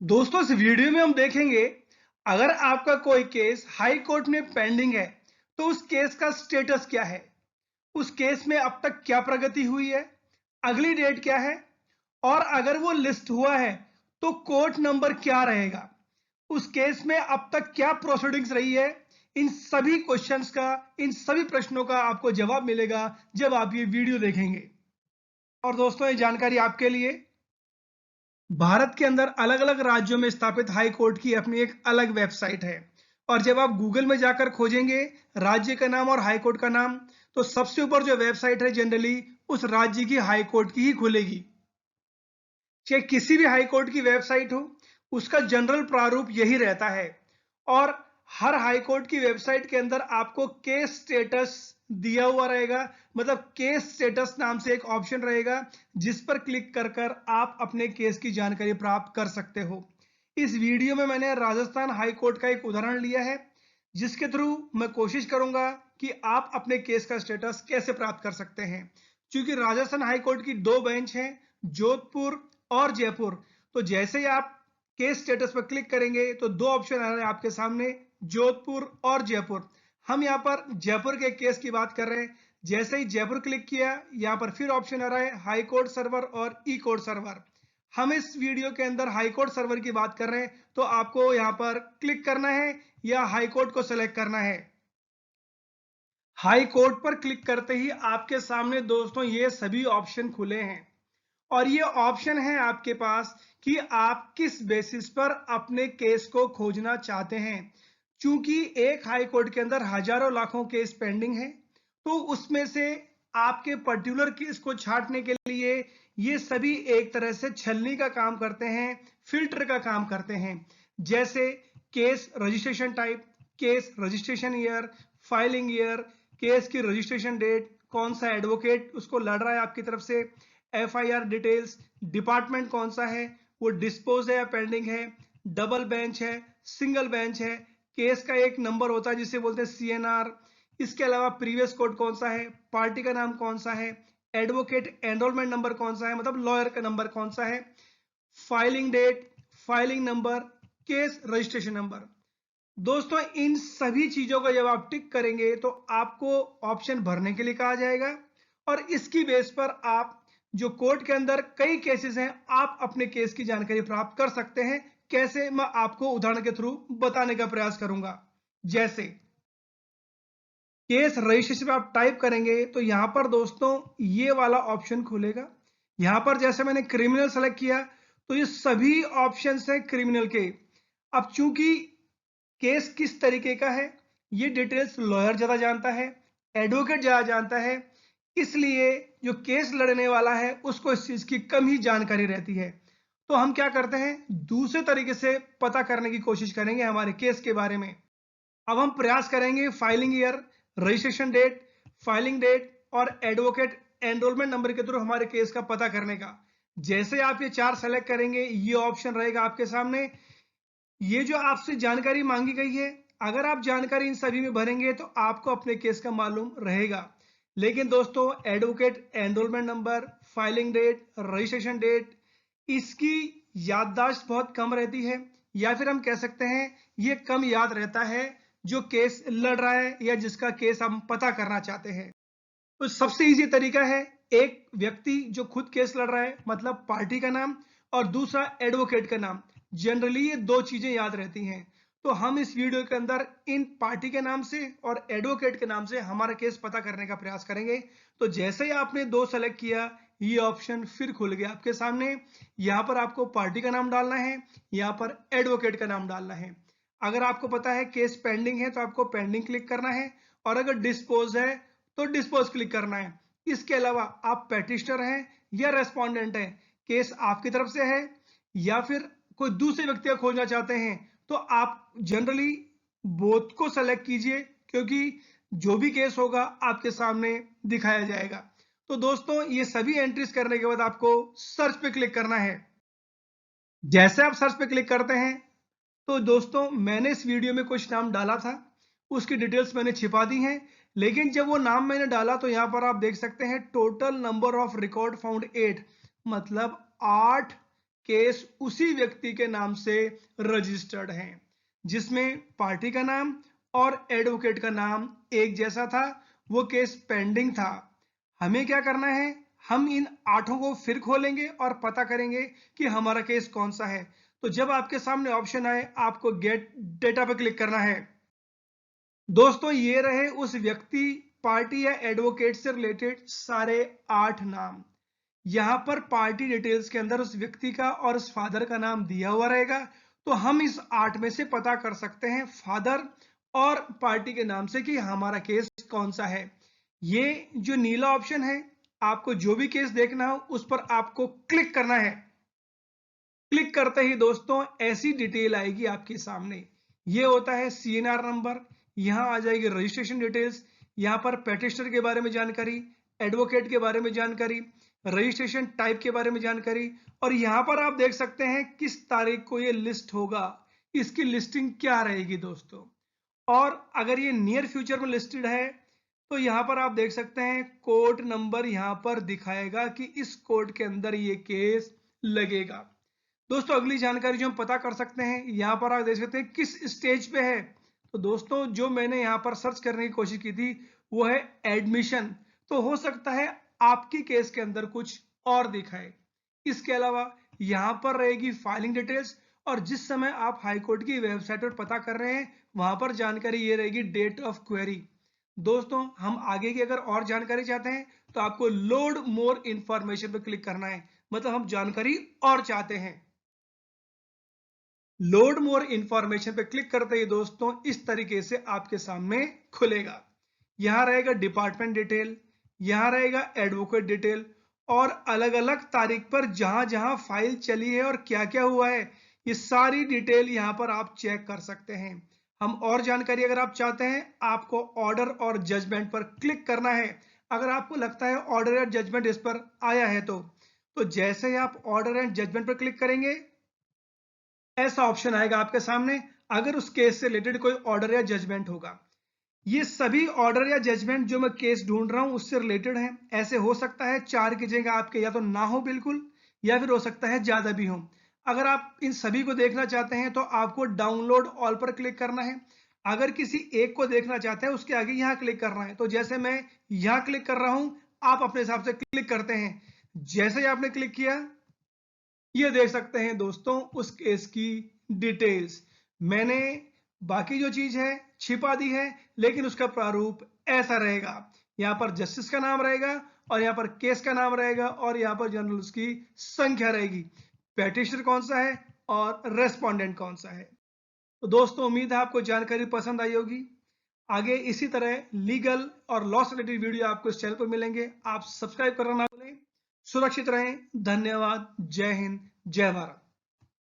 दोस्तों इस वीडियो में हम देखेंगे अगर आपका कोई केस हाई कोर्ट में पेंडिंग है तो उस केस का स्टेटस क्या है। उस केस में अब तक क्या प्रगति हुई है, अगली डेट क्या है और अगर वो लिस्ट हुआ है तो कोर्ट नंबर क्या रहेगा। उस केस में अब तक क्या प्रोसीडिंग्स रही है। इन सभी क्वेश्चंस का, इन सभी प्रश्नों का आपको जवाब मिलेगा जब आप ये वीडियो देखेंगे। और दोस्तों ये जानकारी आपके लिए, भारत के अंदर अलग अलग राज्यों में स्थापित हाई कोर्ट की अपनी एक अलग वेबसाइट है। और जब आप गूगल में जाकर खोजेंगे राज्य का नाम और हाई कोर्ट का नाम, तो सबसे ऊपर जो वेबसाइट है जनरली उस राज्य की हाई कोर्ट की ही खुलेगी। चाहे किसी भी हाई कोर्ट की वेबसाइट हो, उसका जनरल प्रारूप यही रहता है। और हर हाई कोर्ट की वेबसाइट के अंदर आपको केस स्टेटस दिया हुआ रहेगा, मतलब केस स्टेटस नाम से एक ऑप्शन रहेगा जिस पर क्लिक कर कर आप अपने केस की जानकारी प्राप्त कर सकते हो। इस वीडियो में मैंने राजस्थान हाई कोर्ट का एक उदाहरण लिया है जिसके थ्रू मैं कोशिश करूंगा कि आप अपने केस का स्टेटस कैसे प्राप्त कर सकते हैं। क्योंकि राजस्थान हाई कोर्ट की दो बेंच हैं, जोधपुर और जयपुर। तो जैसे ही आप केस स्टेटस पर क्लिक करेंगे तो दो ऑप्शन आ रहे हैं आपके सामने, जोधपुर और जयपुर। हम यहाँ पर जयपुर के केस की बात कर रहे हैं। जैसे ही जयपुर क्लिक किया, यहाँ पर फिर ऑप्शन आ रहा है हाई कोर्ट सर्वर और ई कोर्ट सर्वर। हम इस वीडियो के अंदर हाई कोर्ट सर्वर की बात कर रहे हैं, तो आपको यहाँ पर क्लिक करना है या हाई कोर्ट को सेलेक्ट करना है। हाई कोर्ट पर क्लिक करते ही आपके सामने दोस्तों ये सभी ऑप्शन खुले हैं। और ये ऑप्शन है आपके पास कि आप किस बेसिस पर अपने केस को खोजना चाहते हैं। चूंकि एक हाई कोर्ट के अंदर हजारों लाखों केस पेंडिंग है, तो उसमें से आपके पर्टिकुलर केस को छांटने के लिए ये सभी एक तरह से छलनी का काम करते हैं, फिल्टर का काम करते हैं। जैसे case registration type, case registration year, filing year, case की रजिस्ट्रेशन डेट, कौन सा एडवोकेट उसको लड़ रहा है आपकी तरफ से, एफआईआर डिटेल्स, डिपार्टमेंट कौन सा है, वो डिस्पोज है या पेंडिंग है, डबल बेंच है, सिंगल बेंच है, केस का एक नंबर होता है जिसे बोलते हैं सीएनआर। इसके अलावा प्रीवियस कोर्ट कौन सा है, पार्टी का नाम कौन सा है, एडवोकेट एनरोलमेंट नंबर कौन सा है, मतलब लॉयर का नंबर कौन सा है, filing date, filing number, case registration number. दोस्तों इन सभी चीजों का जब आप टिक करेंगे तो आपको ऑप्शन भरने के लिए कहा जाएगा। और इसकी बेस पर आप जो कोर्ट के अंदर कई केसेस हैं, आप अपने केस की जानकारी प्राप्त कर सकते हैं। कैसे, मैं आपको उदाहरण के थ्रू बताने का प्रयास करूंगा। जैसे केस रजिस्ट्रेशन में आप टाइप करेंगे तो यहां पर दोस्तों ये वाला ऑप्शन खुलेगा। यहां पर जैसे मैंने क्रिमिनल सेलेक्ट किया तो ये सभी ऑप्शंस हैं क्रिमिनल के। अब चूंकि केस किस तरीके का है ये डिटेल्स लॉयर ज्यादा जानता है, एडवोकेट ज्यादा जानता है, इसलिए जो केस लड़ने वाला है उसको इस चीज की कम ही जानकारी रहती है। तो हम क्या करते हैं, दूसरे तरीके से पता करने की कोशिश करेंगे हमारे केस के बारे में। अब हम प्रयास करेंगे filing year, registration date, filing date और एडवोकेट एनरोलमेंट नंबर के थ्रू हमारे केस का पता करने का। जैसे आप ये चार सेलेक्ट करेंगे ये ऑप्शन रहेगा आपके सामने। ये जो आपसे जानकारी मांगी गई है, अगर आप जानकारी इन सभी में भरेंगे तो आपको अपने केस का मालूम रहेगा। लेकिन दोस्तों advocate enrolment number, filing date, registration date, इसकी याददाश्त बहुत कम रहती है, या फिर हम कह सकते हैं ये कम याद रहता है जो केस लड़ रहा है या जिसका केस हम पता करना चाहते हैं। तो सबसे इजी तरीका है, एक व्यक्ति जो खुद केस लड़ रहा है मतलब पार्टी का नाम, और दूसरा एडवोकेट का नाम। जनरली ये दो चीजें याद रहती हैं। तो हम इस वीडियो के अंदर इन पार्टी के नाम से और एडवोकेट के नाम से हमारा केस पता करने का प्रयास करेंगे। तो जैसे ही आपने दो सेलेक्ट किया ये ऑप्शन फिर खुल गया आपके सामने। यहाँ पर आपको पार्टी का नाम डालना है, यहाँ पर एडवोकेट का नाम डालना है। अगर आपको पता है केस पेंडिंग है तो आपको पेंडिंग क्लिक करना है, और अगर डिस्पोज है तो डिस्पोज क्लिक करना है। इसके अलावा आप पेटिशनर हैं या रेस्पोंडेंट हैं, केस आपकी तरफ से है या फिर कोई दूसरे व्यक्ति का खोजना चाहते हैं, तो आप जनरली बोथ को सेलेक्ट कीजिए, क्योंकि जो भी केस होगा आपके सामने दिखाया जाएगा। तो दोस्तों ये सभी एंट्रीज करने के बाद आपको सर्च पे क्लिक करना है। जैसे आप सर्च पे क्लिक करते हैं तो दोस्तों मैंने इस वीडियो में कुछ नाम डाला था, उसकी डिटेल्स मैंने छिपा दी हैं। लेकिन जब वो नाम मैंने डाला तो यहां पर आप देख सकते हैं total number of record found 8, मतलब 8 केस उसी व्यक्ति के नाम से रजिस्टर्ड है, जिसमें पार्टी का नाम और एडवोकेट का नाम एक जैसा था, वो केस पेंडिंग था। हमें क्या करना है, हम इन 8 को फिर खोलेंगे और पता करेंगे कि हमारा केस कौन सा है। तो जब आपके सामने ऑप्शन आए, आपको गेट डेटा पर क्लिक करना है। दोस्तों, ये रहे उस व्यक्ति, पार्टी या एडवोकेट से रिलेटेड सारे 8 नाम। यहां पर पार्टी डिटेल्स के अंदर उस व्यक्ति का और उस फादर का नाम दिया हुआ रहेगा। तो हम इस 8 में से पता कर सकते हैं फादर और पार्टी के नाम से कि हमारा केस कौन सा है। ये जो नीला ऑप्शन है, आपको जो भी केस देखना हो उस पर आपको क्लिक करना है। क्लिक करते ही दोस्तों ऐसी डिटेल आएगी आपके सामने। ये होता है सीएनआर नंबर, यहां आ जाएगी रजिस्ट्रेशन डिटेल्स, यहां पर पेटिशनर के बारे में जानकारी, एडवोकेट के बारे में जानकारी, रजिस्ट्रेशन टाइप के बारे में जानकारी, और यहां पर आप देख सकते हैं किस तारीख को ये लिस्ट होगा, इसकी लिस्टिंग क्या रहेगी दोस्तों। और अगर ये नियर फ्यूचर में लिस्टेड है तो यहां पर आप देख सकते हैं कोर्ट नंबर यहां पर दिखाएगा कि इस कोर्ट के अंदर ये केस लगेगा। दोस्तों, अगली जानकारी जो हम पता कर सकते हैं, यहां पर आप देख सकते हैं किस स्टेज पे है। तो दोस्तों, जो मैंने यहां पर सर्च करने की कोशिश की थी वो है एडमिशन। तो हो सकता है आपकी केस के अंदर कुछ और दिखाए। इसके अलावा यहां पर रहेगी फाइलिंग डिटेल्स, और जिस समय आप हाईकोर्ट की वेबसाइट पर पता कर रहे हैं वहां पर जानकारी ये रहेगी डेट ऑफ क्वेरी। दोस्तों, हम आगे की अगर और जानकारी चाहते हैं तो आपको लोड मोर इंफॉर्मेशन पर क्लिक करना है, मतलब हम जानकारी और चाहते हैं। लोड मोर इंफॉर्मेशन पे क्लिक करते ही दोस्तों इस तरीके से आपके सामने खुलेगा। यहां रहेगा डिपार्टमेंट डिटेल, यहां रहेगा एडवोकेट डिटेल, और अलग अलग तारीख पर जहां जहां फाइल चली है और क्या क्या हुआ है, ये सारी डिटेल यहां पर आप चेक कर सकते हैं। हम और जानकारी अगर आप चाहते हैं, आपको ऑर्डर और जजमेंट पर क्लिक करना है। अगर आपको लगता है ऑर्डर या जजमेंट इस पर आया है तो जैसे ही आप ऑर्डर एंड जजमेंट पर क्लिक करेंगे, ऐसा ऑप्शन आएगा आपके सामने अगर उस केस से रिलेटेड कोई ऑर्डर या जजमेंट होगा। ये सभी ऑर्डर या जजमेंट जो मैं केस ढूंढ रहा हूं उससे रिलेटेड है। ऐसे हो सकता है 4 की जगह आपके या तो ना हो बिल्कुल, या फिर हो सकता है ज्यादा भी हो। अगर आप इन सभी को देखना चाहते हैं तो आपको डाउनलोड ऑल पर क्लिक करना है। अगर किसी एक को देखना चाहते हैं उसके आगे यहां क्लिक करना है। तो जैसे मैं यहां क्लिक कर रहा हूं, आप अपने हिसाब से क्लिक करते हैं। जैसे ही आपने क्लिक किया, ये देख सकते हैं दोस्तों उस केस की डिटेल्स। मैंने बाकी जो चीज है छिपा दी है, लेकिन उसका प्रारूप ऐसा रहेगा। यहां पर जस्टिस का नाम रहेगा, और यहां पर केस का नाम रहेगा, और यहां पर जनरल उसकी संख्या रहेगी, पेटिशनर कौन सा है और रेस्पोंडेंट कौन सा है। तो दोस्तों, उम्मीद है आपको जानकारी पसंद आई होगी। आगे इसी तरह लीगल और लॉ से रिलेटेड वीडियो आपको इस चैनल पर मिलेंगे। आप सब्सक्राइब करना ना भूलें। सुरक्षित रहें। धन्यवाद। जय हिंद, जय भारत।